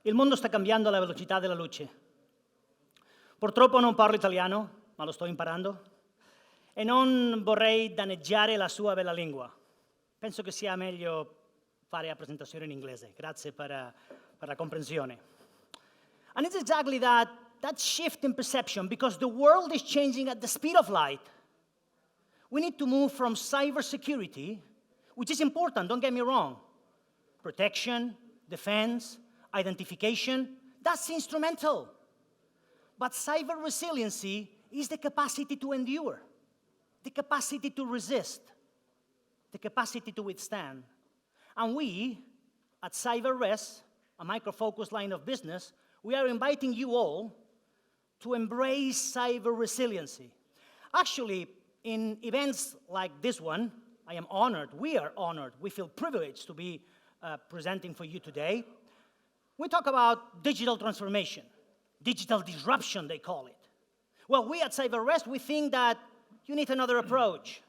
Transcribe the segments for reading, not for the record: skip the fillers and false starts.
Il mondo sta cambiando alla velocità della luce. Purtroppo non parlo italiano, ma lo sto imparando, e non vorrei danneggiare la sua bella lingua. Penso che sia meglio fare la presentazione in inglese. Grazie per la comprensione. And it's exactly that shift in perception, because the world is changing at the speed of light. We need to move from cybersecurity, which is important, don't get me wrong. Protection, defense, identification, that's instrumental. But cyber resiliency is the capacity to endure, the capacity to resist, the capacity to withstand. And we, at CyberRes, a micro-focused line of business, we are inviting you all to embrace cyber resiliency. Actually, in events like this one, I am honored, we are honored, we feel privileged to be presenting for you today. We talk about digital transformation, digital disruption, they call it. Well, we at CyberRes, we think that you need another approach.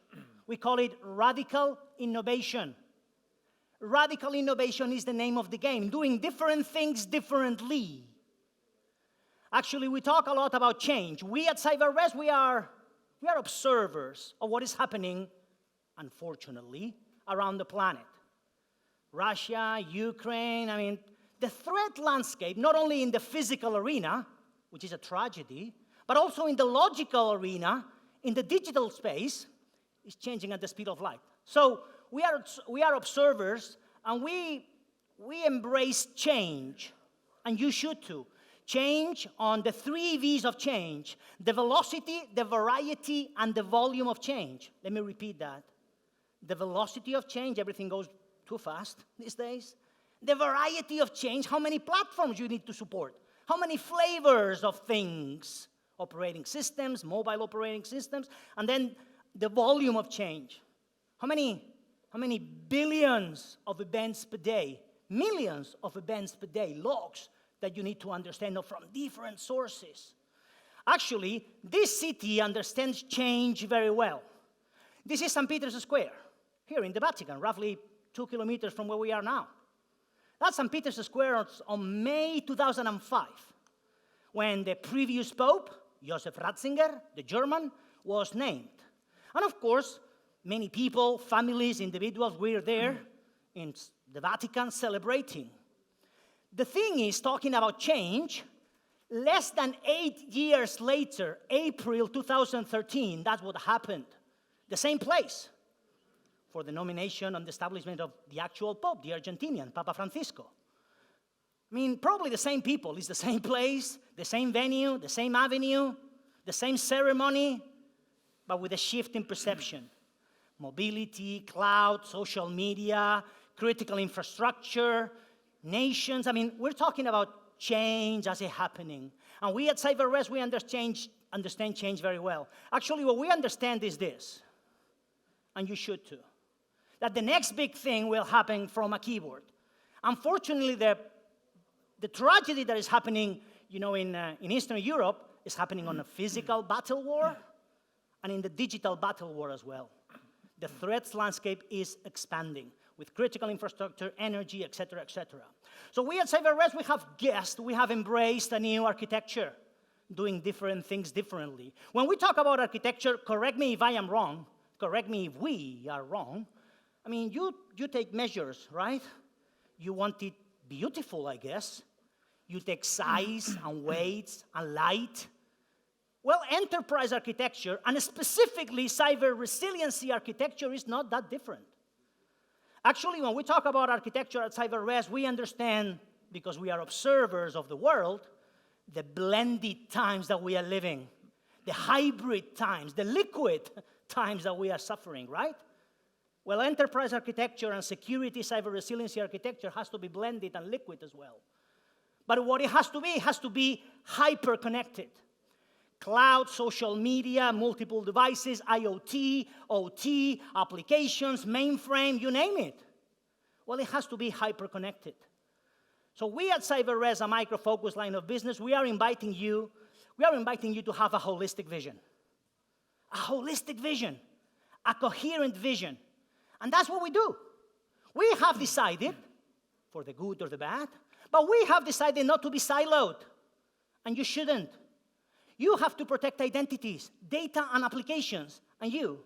We call it radical innovation. Radical innovation is the name of the game, doing different things differently. Actually, we talk a lot about change. We at CyberRes, we are observers of what is happening, unfortunately, around the planet. Russia, Ukraine, I mean, the threat landscape, not only in the physical arena, which is a tragedy, but also in the logical arena, in the digital space, is changing at the speed of light. So we are observers, and we embrace change, and you should too. Change on the 3 V's of change: the velocity, the variety, and the volume of change. Let me repeat that. The velocity of change, everything goes too fast these days. The variety of change, how many platforms you need to support, how many flavors of things, operating systems, mobile operating systems, and then the volume of change. How many billions of events per day, millions of events per day, logs that you need to understand from different sources. Actually, this city understands change very well. This is St. Peter's Square, here in the Vatican, roughly 2 kilometers from where we are now. That's St. Peter's Square on May 2005, when the previous Pope, Joseph Ratzinger, the German, was named. And of course, many people, families, individuals were there in the Vatican celebrating. The thing is, talking about change, less than 8 years later, April 2013, that's what happened. The same place for the nomination and the establishment of the actual Pope, the Argentinian, Papa Francisco. I mean, probably the same people, it's the same place, the same venue, the same avenue, the same ceremony, but with a shift in perception. Mobility, cloud, social media, critical infrastructure, nations. I mean, we're talking about change as it's happening. And we at CyberRes, we understand change very well. Actually, what we understand is this, and you should too, that the next big thing will happen from a keyboard. Unfortunately, the tragedy that is happening, in Eastern Europe is happening on a physical battle war and in the digital battle war as well. The threats landscape is expanding with critical infrastructure, energy, et cetera, et cetera. So we at CyberRes, we have embraced a new architecture, doing different things differently. When we talk about architecture, correct me if I am wrong, correct me if we are wrong. I mean, you take measures, right? You want it beautiful, I guess. You take size and weights and light. Well, enterprise architecture, and specifically cyber resiliency architecture, is not that different. Actually, when we talk about architecture at CyberRes, we understand, because we are observers of the world, the blended times that we are living, the hybrid times, the liquid times that we are suffering, right? Well, enterprise architecture and security cyber resiliency architecture has to be blended and liquid as well. But what it has to be hyper-connected. Cloud, social media, multiple devices, IoT, OT, applications, mainframe, you name it. Well, it has to be hyper-connected. So we at CyberRes, a micro-focused line of business, we are inviting you to have a holistic vision. A holistic vision, a coherent vision. And that's what we do. We have decided, for the good or the bad, But we have decided not to be siloed, and you shouldn't. You have to protect identities, data, and applications, and you.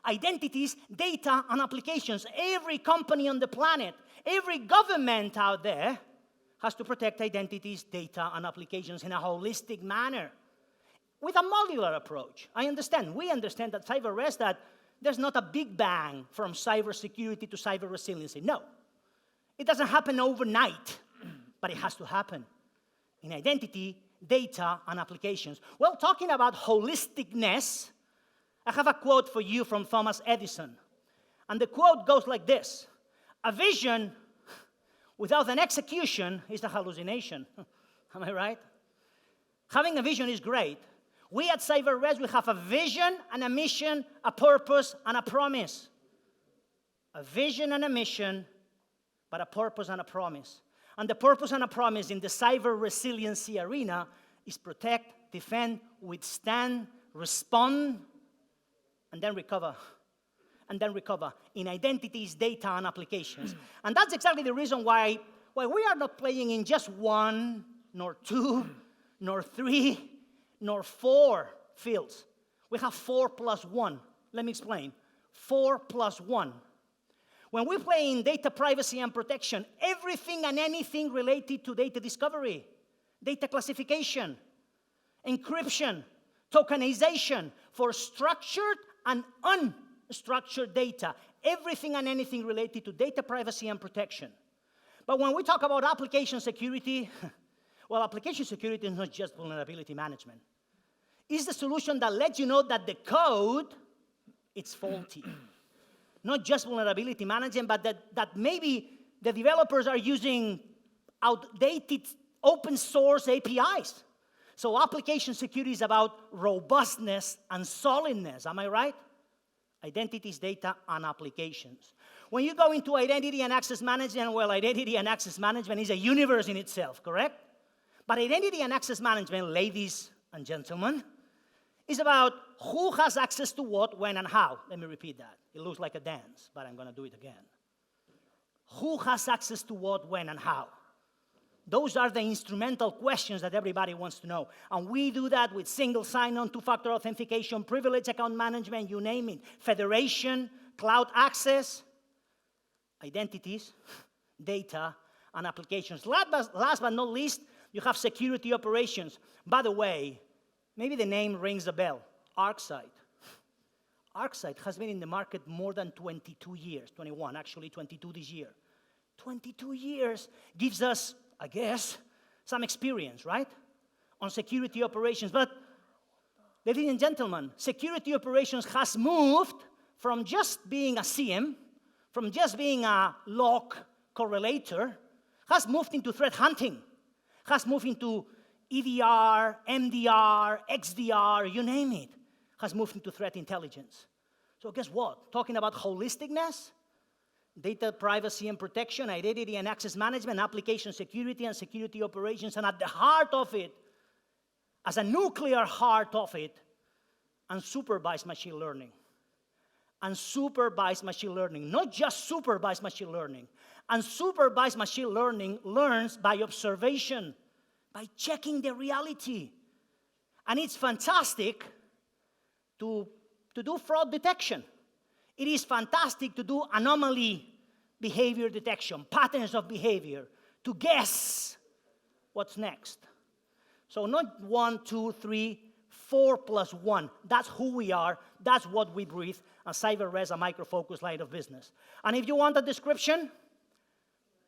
Identities, data, and applications. Every company on the planet, every government out there has to protect identities, data, and applications in a holistic manner with a modular approach. We understand that CyberRes, that there's not a big bang from cybersecurity to cyber resiliency. No, it doesn't happen overnight, but it has to happen in identity, data, and applications. Well, talking about holisticness, I have a quote for you from Thomas Edison. And the quote goes like this: "A vision without an execution is a hallucination." Am I right? Having a vision is great. We at CyberRes, we have a vision and a mission, a purpose and a promise. A vision and a mission, but a purpose and a promise. And the purpose and a promise in the cyber resiliency arena is protect, defend, withstand, respond, and then recover. And then recover in identities, data, and applications. And that's exactly the reason why we are not playing in just one, nor two, nor three, nor four fields. We have 4+1. Let me explain. 4+1. When we play in data privacy and protection, everything and anything related to data discovery, data classification, encryption, tokenization for structured and unstructured data, everything and anything related to data privacy and protection. But when we talk about application security, well, application security is not just vulnerability management. It's the solution that lets you know that the code is faulty. Not just vulnerability management, but that maybe the developers are using outdated open source APIs. So application security is about robustness and solidness, am I right? Identities, data, and applications. When you go into identity and access management, well, identity and access management is a universe in itself, correct? But identity and access management, ladies and gentlemen, is about who has access to what, when, and how. Let me repeat that. It looks like a dance, but I'm going to do it again. Who has access to what, when, and how? Those are the instrumental questions that everybody wants to know. And we do that with single sign-on, two-factor authentication, privilege account management, you name it. Federation, cloud access, identities, data, and applications. Last but not least, you have security operations. By the way, maybe the name rings a bell. ArcSight. ArcSight has been in the market more than 22 years. 21, actually 22 this year. 22 years gives us, I guess, some experience, right? On security operations. But, ladies and gentlemen, security operations has moved from just being a CM, from just being a log correlator, has moved into threat hunting, has moved into EDR, MDR, XDR, you name it, has moved into threat intelligence. So guess what? Talking about holisticness, data privacy and protection, identity and access management, application security and security operations, and at the heart of it, as a nuclear heart of it, unsupervised machine learning. Unsupervised machine learning, not just supervised machine learning. Unsupervised machine learning learns by observation, by checking the reality. And it's fantastic to do fraud detection. It is fantastic to do anomaly behavior detection, patterns of behavior, to guess what's next. So not 1, 2, 3, 4+1. That's who we are. That's what we breathe. And CyberRes, a micro-focused line of business. And if you want a description,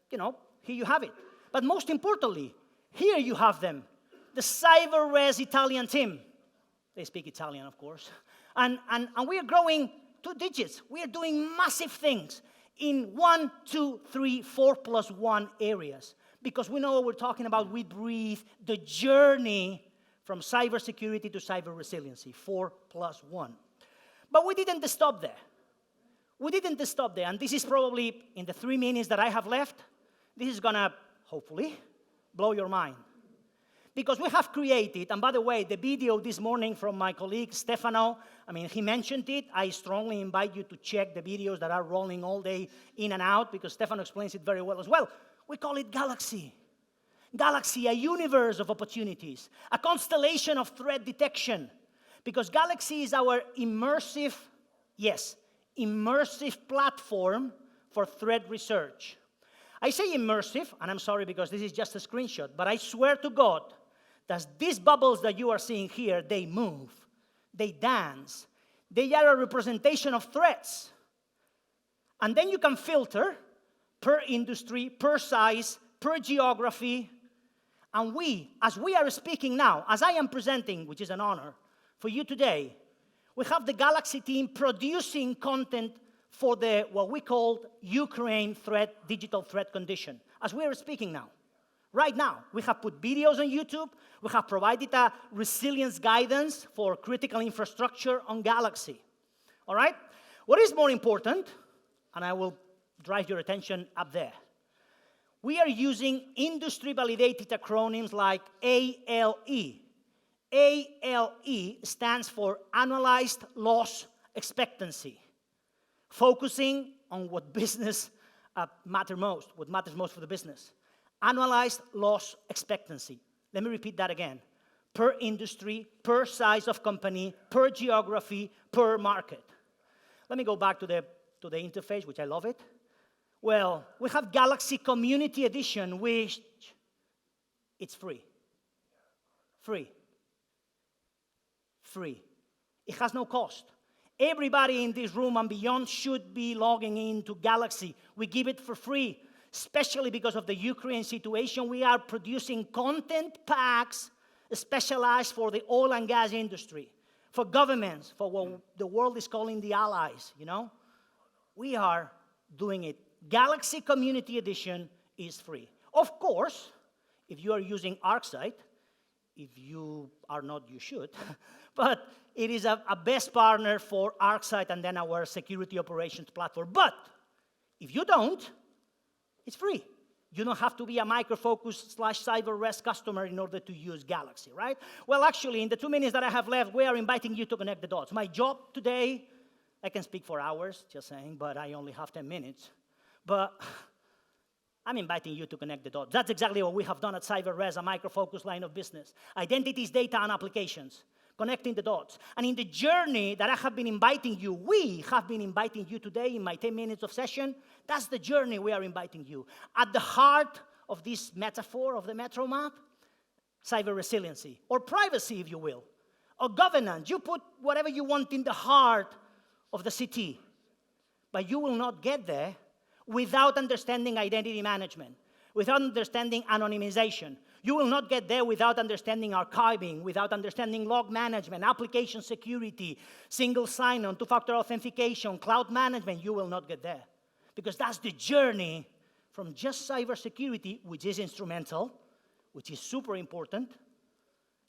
here you have it. But most importantly, here you have them. The CyberRes Italian team. They speak Italian, of course. And we are growing 2 digits. We are doing massive things in 1, 2, 3, 4+1 areas. Because we know what we're talking about. We breathe the journey from cybersecurity to cyber resiliency, 4+1. But we didn't stop there. We didn't stop there. And this is probably, in the 3 minutes that I have left, this is going to, hopefully, blow your mind. Because we have created, and by the way, the video this morning from my colleague Stefano, he mentioned it. I strongly invite you to check the videos that are rolling all day in and out, because Stefano explains it very well as well. We call it Galaxy. Galaxy, a universe of opportunities, a constellation of threat detection, because Galaxy is our immersive platform for threat research. I say immersive, and I'm sorry because this is just a screenshot, but I swear to God that these bubbles that you are seeing here, they move, they dance, they are a representation of threats. And then you can filter per industry, per size, per geography. And as we are speaking now, as I am presenting, which is an honor for you today, we have the Galaxy team producing content for what we call Ukraine digital threat condition, as we are speaking now. Right now, we have put videos on YouTube. We have provided a resilience guidance for critical infrastructure on Galaxy. All right? What is more important, and I will drive your attention up there, we are using industry-validated acronyms like ALE. ALE stands for Annualized Loss Expectancy, focusing on what business matters most for the business. Annualized loss expectancy. Let me repeat that again. Per industry, per size of company, per geography, per market. Let me go back to the interface, which I love it. Well, we have Galaxy Community Edition, which it's free. Free. Free. It has no cost. Everybody in this room and beyond should be logging into Galaxy. We give it for free. Especially because of the Ukraine situation, we are producing content packs specialized for the oil and gas industry, for governments, for what the world is calling the allies, you know? We are doing it. Galaxy Community Edition is free. Of course, if you are using ArcSight, if you are not, you should, but it is a best partner for ArcSight and then our security operations platform. But if you don't, it's free. You don't have to be a Micro Focus / CyberRes customer in order to use Galaxy, right? Well, actually, in the 2 minutes that I have left, we are inviting you to connect the dots. My job today, I can speak for hours, just saying, but I only have 10 minutes. But I'm inviting you to connect the dots. That's exactly what we have done at CyberRes, a Micro Focus line of business. Identities, data, and applications. Connecting the dots. And in the journey that I have been inviting you, we have been inviting you today in my 10 minutes of session, that's the journey we are inviting you. At the heart of this metaphor of the metro map, cyber resiliency, or privacy, if you will, or governance. You put whatever you want in the heart of the city, but you will not get there without understanding identity management, without understanding anonymization. You will not get there without understanding archiving, without understanding log management, application security, single sign-on, two-factor authentication, cloud management. You will not get there. Because that's the journey from just cybersecurity, which is instrumental, which is super important,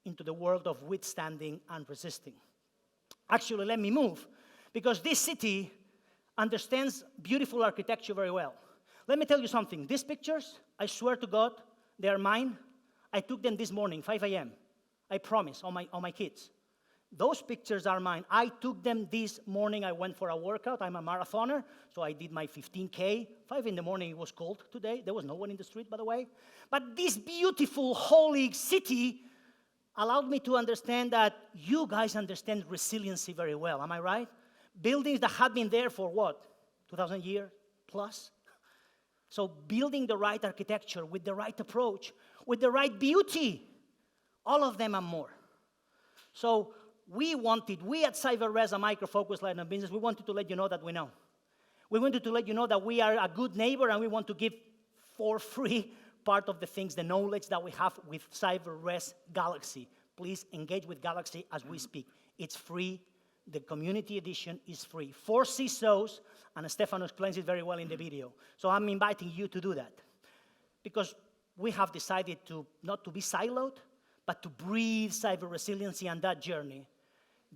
into the world of withstanding and resisting. Actually, let me move, because this city understands beautiful architecture very well. Let me tell you something. These pictures, I swear to God, they are mine. I took them this morning, 5 a.m. I promise, on my kids. Those pictures are mine. I took them this morning. I went for a workout. I'm a marathoner, so I did my 15K. 5 in the morning, it was cold today. There was no one in the street, by the way. But this beautiful, holy city allowed me to understand that you guys understand resiliency very well. Am I right? Buildings that have been there for what? 2,000 years plus? So building the right architecture with the right approach, with the right beauty, all of them and more. So we at CyberRes, a Micro Focus line of business, we wanted to let you know that we know. We wanted to let you know that we are a good neighbor and we want to give for free part of the things, the knowledge that we have with CyberRes Galaxy. Please engage with Galaxy as we speak. It's free. The community edition is free for CISOs, and Stefano explains it very well in the video. So I'm inviting you to do that, because we have decided not to be siloed, but to breathe cyber resiliency on that journey.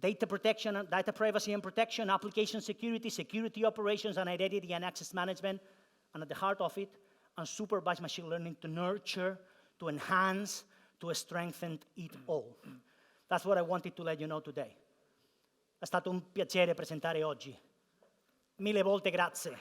Data protection, data privacy and protection, application security, security operations, and identity and access management, and at the heart of it, and supervised machine learning to nurture, to enhance, to strengthen it all. That's what I wanted to let you know today. È stato un piacere presentare oggi. Mille volte grazie.